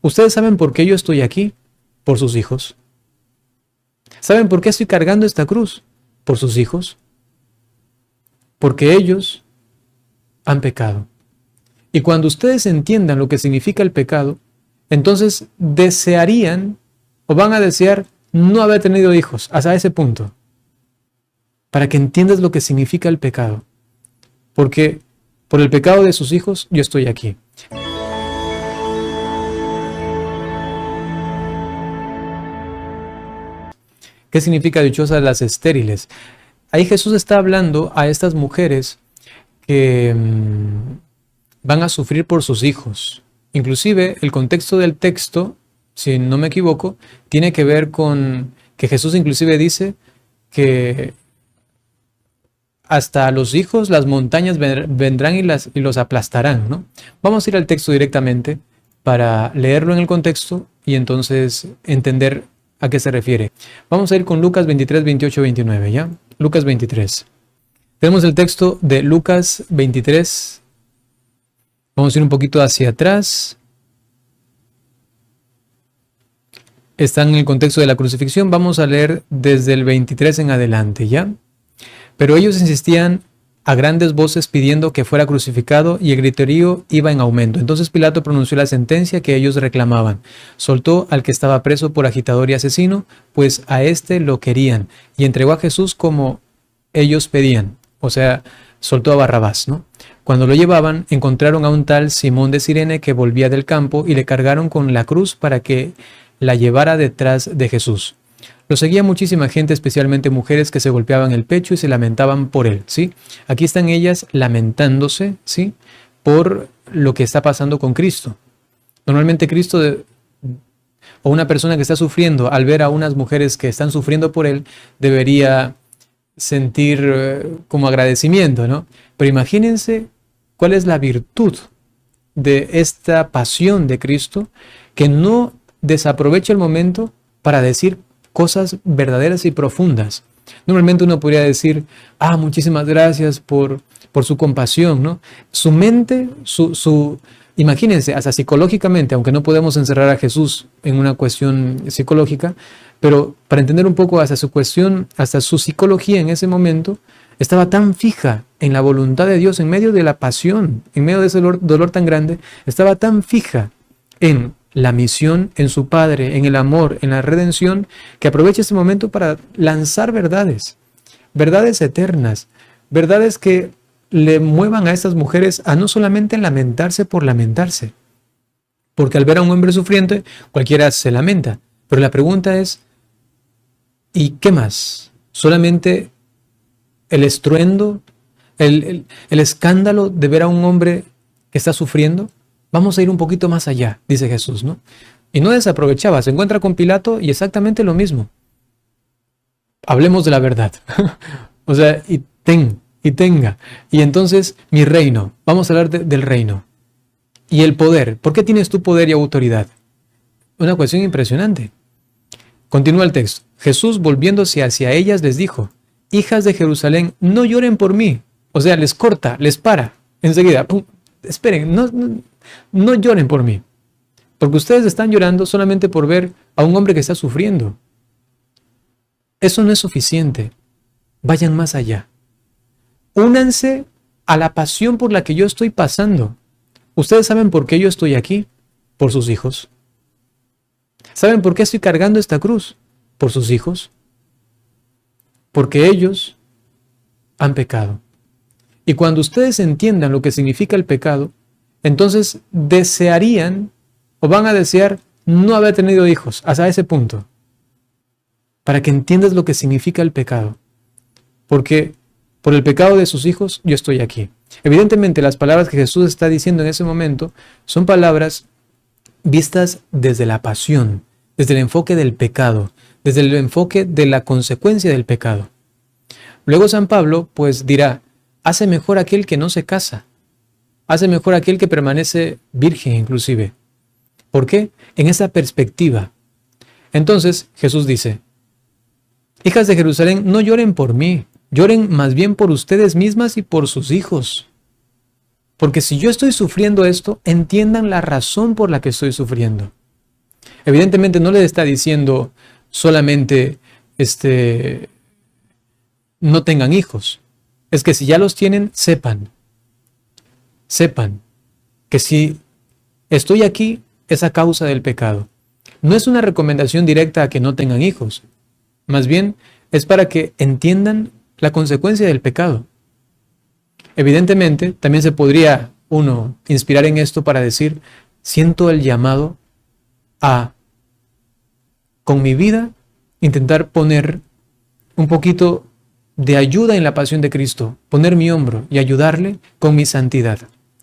¿Ustedes saben por qué yo estoy aquí? Por sus hijos. ¿Saben por qué estoy cargando esta cruz? Por sus hijos. Porque ellos han pecado. Y cuando ustedes entiendan lo que significa el pecado, entonces desearían o van a desear no haber tenido hijos hasta ese punto. Para que entiendas lo que significa el pecado. Porque por el pecado de sus hijos yo estoy aquí. ¿Qué significa dichosas las estériles? Ahí Jesús está hablando a estas mujeres que van a sufrir por sus hijos. Inclusive el contexto del texto, si no me equivoco, tiene que ver con que Jesús inclusive dice que hasta los hijos las montañas vendrán y los aplastarán, ¿no? Vamos a ir al texto directamente para leerlo en el contexto y entonces entender a qué se refiere. Vamos a ir con Lucas 23, 28, 29, ¿ya? Lucas 23. Tenemos el texto de Lucas 23. Vamos a ir un poquito hacia atrás. Está en el contexto de la crucifixión. Vamos a leer desde el 23 en adelante, ¿ya? Pero ellos insistían a grandes voces pidiendo que fuera crucificado y el griterío iba en aumento. Entonces Pilato pronunció la sentencia que ellos reclamaban. Soltó al que estaba preso por agitador y asesino, pues a éste lo querían, y entregó a Jesús como ellos pedían. O sea, soltó a Barrabás, ¿no? Cuando lo llevaban, encontraron a un tal Simón de Cirene que volvía del campo y le cargaron con la cruz para que la llevara detrás de Jesús. Lo seguía muchísima gente, especialmente mujeres que se golpeaban el pecho y se lamentaban por él, ¿sí? Aquí están ellas lamentándose, ¿sí? Por lo que está pasando con Cristo. Normalmente Cristo o una persona que está sufriendo, al ver a unas mujeres que están sufriendo por él, debería sentir como agradecimiento, ¿no? Pero imagínense cuál es la virtud de esta pasión de Cristo, que no desaprovecha el momento para decir cosas verdaderas y profundas. Normalmente uno podría decir, muchísimas gracias por su compasión, ¿no? Su mente, imagínense, hasta psicológicamente, aunque no podemos encerrar a Jesús en una cuestión psicológica, pero para entender un poco hasta su cuestión, hasta su psicología en ese momento, estaba tan fija en la voluntad de Dios, en medio de la pasión, en medio de ese dolor tan grande, estaba tan fija en la misión, en su Padre, en el amor, en la redención, que aprovecha este momento para lanzar verdades eternas, verdades que le muevan a estas mujeres a no solamente lamentarse por lamentarse, porque al ver a un hombre sufriente, cualquiera se lamenta, pero la pregunta es, ¿y qué más? ¿Solamente el estruendo, el escándalo de ver a un hombre que está sufriendo? Vamos a ir un poquito más allá, dice Jesús, ¿no? Y no desaprovechaba, se encuentra con Pilato y exactamente lo mismo. Hablemos de la verdad. O sea, y tenga. Y entonces, mi reino. Vamos a hablar del reino. Y el poder. ¿Por qué tienes tu poder y autoridad? Una cuestión impresionante. Continúa el texto. Jesús, volviéndose hacia ellas, les dijo, hijas de Jerusalén, no lloren por mí. O sea, les corta, les para. Enseguida, ¡pum! Esperen, no lloren por mí, porque ustedes están llorando solamente por ver a un hombre que está sufriendo. Eso no es suficiente. Vayan más allá. Únanse a la pasión por la que yo estoy pasando. ¿Ustedes saben por qué yo estoy aquí? Por sus hijos. ¿Saben por qué estoy cargando esta cruz? Por sus hijos. Porque ellos han pecado. Y cuando ustedes entiendan lo que significa el pecado, entonces desearían o van a desear no haber tenido hijos hasta ese punto. Para que entiendas lo que significa el pecado. Porque por el pecado de sus hijos yo estoy aquí. Evidentemente las palabras que Jesús está diciendo en ese momento son palabras vistas desde la pasión, desde el enfoque del pecado, desde el enfoque de la consecuencia del pecado. Luego San Pablo pues dirá, hace mejor aquel que no se casa. Hace mejor aquel que permanece virgen inclusive. ¿Por qué? En esa perspectiva. Entonces Jesús dice, hijas de Jerusalén, no lloren por mí, lloren más bien por ustedes mismas y por sus hijos. Porque si yo estoy sufriendo esto, entiendan la razón por la que estoy sufriendo. Evidentemente no le está diciendo solamente, no tengan hijos. Es que si ya los tienen, sepan que si estoy aquí es a causa del pecado. No es una recomendación directa a que no tengan hijos. Más bien es para que entiendan la consecuencia del pecado. Evidentemente, también se podría uno inspirar en esto para decir, siento el llamado a, con mi vida, intentar poner un poquito de ayuda en la pasión de Cristo, poner mi hombro y ayudarle con mi santidad,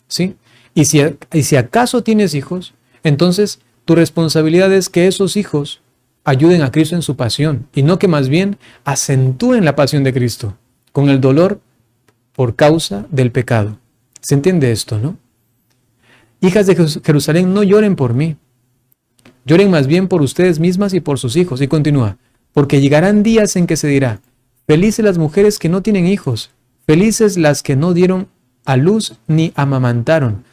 ¿sí? Y si acaso tienes hijos, entonces tu responsabilidad es que esos hijos ayuden a Cristo en su pasión y no que más bien acentúen la pasión de Cristo con el dolor por causa del pecado. ¿Se entiende esto, no? Hijas de Jerusalén, no lloren por mí. Lloren más bien por ustedes mismas y por sus hijos. Y continúa, porque llegarán días en que se dirá, felices las mujeres que no tienen hijos, felices las que no dieron a luz ni amamantaron.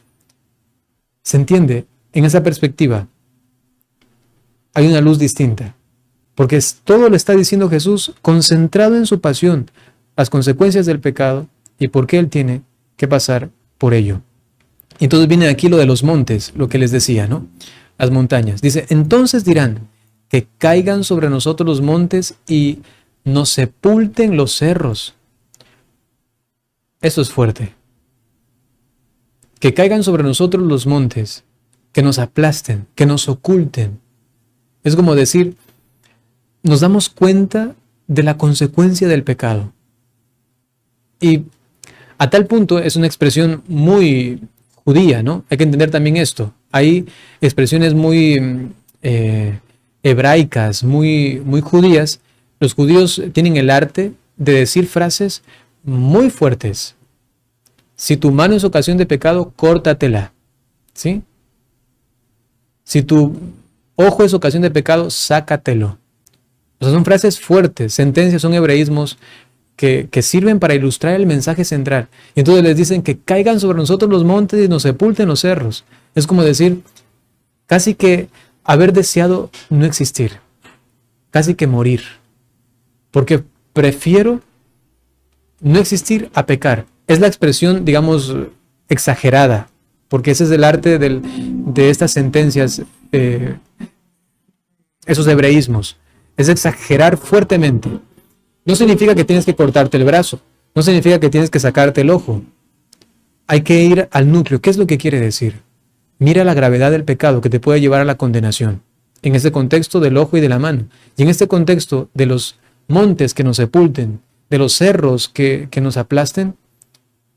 ¿Se entiende? En esa perspectiva hay una luz distinta, porque todo lo está diciendo Jesús concentrado en su pasión, las consecuencias del pecado y por qué Él tiene que pasar por ello. Y entonces viene aquí lo de los montes, lo que les decía, ¿no? Las montañas. Dice, entonces dirán que caigan sobre nosotros los montes y nos sepulten los cerros. Eso es fuerte. Que caigan sobre nosotros los montes, que nos aplasten, que nos oculten. Es como decir, nos damos cuenta de la consecuencia del pecado. Y a tal punto es una expresión muy judía, ¿no? Hay que entender también esto. Hay expresiones muy hebraicas, muy judías. Los judíos tienen el arte de decir frases muy fuertes. Si tu mano es ocasión de pecado, córtatela, ¿sí? Si tu ojo es ocasión de pecado, sácatelo. O sea, son frases fuertes, sentencias, son hebreísmos que sirven para ilustrar el mensaje central. Y entonces les dicen que caigan sobre nosotros los montes y nos sepulten los cerros. Es como decir, casi que haber deseado no existir, casi que morir. Porque prefiero no existir a pecar. Es la expresión, digamos, exagerada, porque ese es el arte de estas sentencias, esos hebreísmos. Es exagerar fuertemente. No significa que tienes que cortarte el brazo, no significa que tienes que sacarte el ojo. Hay que ir al núcleo. ¿Qué es lo que quiere decir? Mira la gravedad del pecado que te puede llevar a la condenación. En este contexto del ojo y de la mano. Y en este contexto de los montes que nos sepulten, de los cerros que nos aplasten,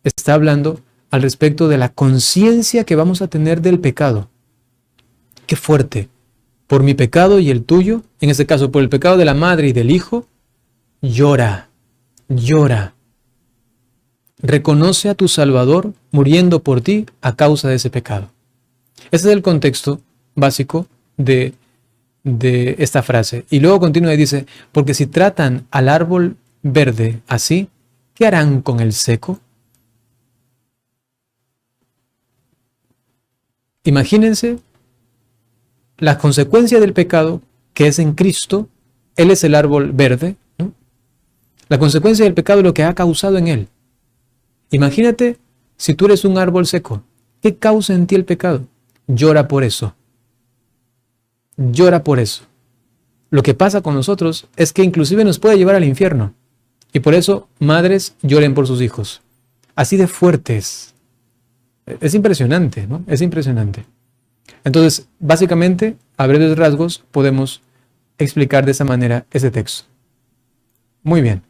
está hablando al respecto de la conciencia que vamos a tener del pecado. ¡Qué fuerte! Por mi pecado y el tuyo, en este caso por el pecado de la madre y del hijo, llora, llora. Reconoce a tu Salvador muriendo por ti a causa de ese pecado. Ese es el contexto básico de esta frase. Y luego continúa y dice, porque si tratan al árbol verde así, ¿qué harán con el seco? Imagínense la consecuencia del pecado que es en Cristo. Él es el árbol verde, ¿no? La consecuencia del pecado es lo que ha causado en él. Imagínate si tú eres un árbol seco. ¿Qué causa en ti el pecado? Llora por eso. Llora por eso. Lo que pasa con nosotros es que inclusive nos puede llevar al infierno. Y por eso, madres, lloren por sus hijos. Así de fuertes. Es impresionante, ¿no? Es impresionante. Entonces, básicamente, a breves rasgos, podemos explicar de esa manera ese texto. Muy bien.